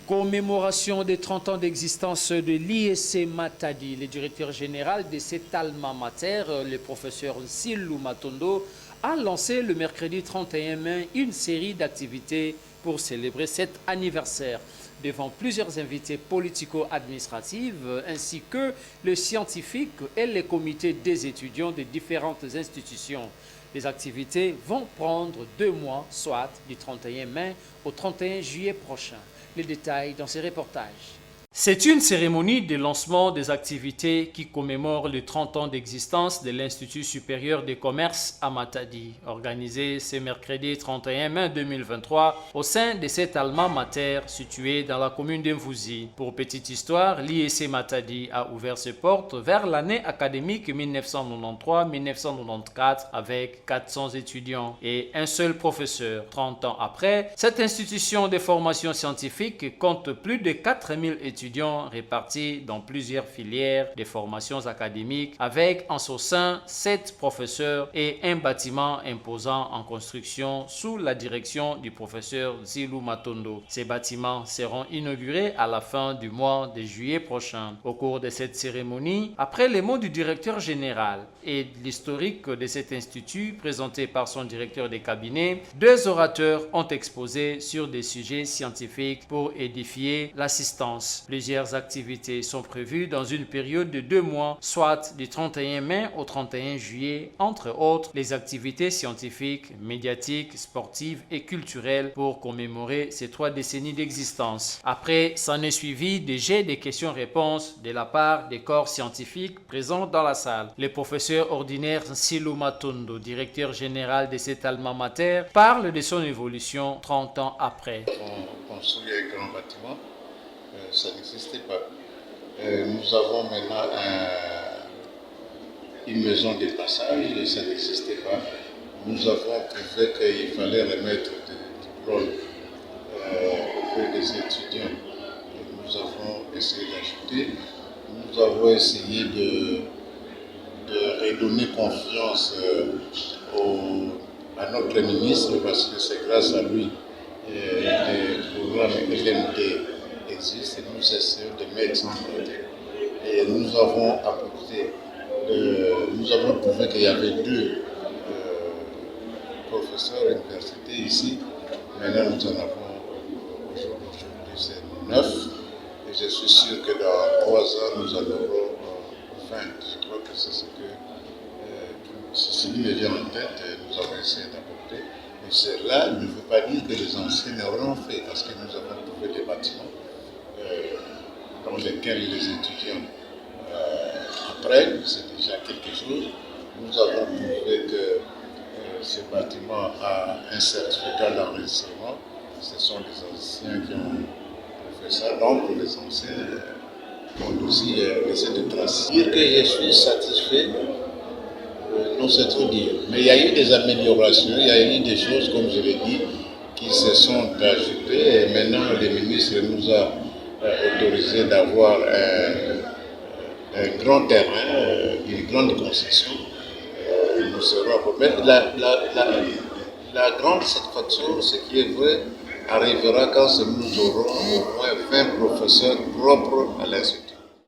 Commémoration des 30 ans d'existence de l'IEC Matadi. Le directeur général de cet alma mater, le professeur Nsilou Matondo, a lancé le mercredi 31 mai une série d'activités pour célébrer cet anniversaire devant plusieurs invités politico-administratifs ainsi que les scientifiques et les comités des étudiants de différentes institutions. Les activités vont prendre 2 mois, soit du 31 mai au 31 juillet prochain. Les détails dans ces reportages. C'est une cérémonie de lancement des activités qui commémore les 30 ans d'existence de l'Institut supérieur des commerces à Matadi, organisée ce mercredi 31 mai 2023 au sein de cet alma mater situé dans la commune d'Mvouzi. Pour petite histoire, l'IEC Matadi a ouvert ses portes vers l'année académique 1993-1994 avec 400 étudiants et un seul professeur. 30 ans après, cette institution de formation scientifique compte plus de 4000 étudiants répartis dans plusieurs filières de formations académiques avec en son sein 7 professeurs et un bâtiment imposant en construction sous la direction du professeur Nsilou Matondo. Ces bâtiments seront inaugurés à la fin du mois de juillet prochain. Au cours de cette cérémonie, après les mots du directeur général et l'historique de cet institut présenté par son directeur de cabinet, 2 orateurs ont exposé sur des sujets scientifiques pour édifier l'assistance. Plusieurs activités sont prévues dans une période de 2 mois, soit du 31 mai au 31 juillet, entre autres les activités scientifiques, médiatiques, sportives et culturelles pour commémorer ces 3 décennies d'existence. Après, s'en est suivi des jets de questions-réponses de la part des corps scientifiques présents dans la salle. Le professeur ordinaire Nsilou Matondo, directeur général de cet alma mater, parle de son évolution 30 ans après. On construit un grand bâtiment. Ça n'existait pas. Nous avons maintenant une maison de passage et ça n'existait pas. Nous avons trouvé qu'il fallait remettre des diplômes auprès des étudiants. Et nous avons essayé d'ajouter. Nous avons essayé de redonner confiance à notre ministre parce que c'est grâce à lui les programmes LMD existe et nous essayons de mettre en côté. Et nous avons prouvé qu'il y avait 2 professeurs universités ici. Maintenant, nous en avons aujourd'hui, c'est 9. Et je suis sûr que dans 3 ans, nous en aurons 20. Je crois que c'est ce qui me vient en tête. Nous avons essayé d'apporter. Mais cela ne veut pas dire que les anciens n'auront fait, parce que nous avons trouvé des bâtiments dans lesquels les étudiants apprennent, c'est déjà quelque chose. Nous avons prouvé que ce bâtiment a un certificat d'enregistrement. Ce sont les anciens qui ont fait ça, donc les anciens ont aussi essayé de tracer. Dire que je suis satisfait, non, c'est trop dire. Mais il y a eu des améliorations, il y a eu des choses, comme je l'ai dit, qui se sont ajoutées. Et maintenant, le ministre nous a autorisé d'avoir un grand terrain, une grande concession. Nous serons. Mais la grande satisfaction, ce qui est vrai, arrivera quand nous aurons au moins 20 professeurs propres à l'Institut.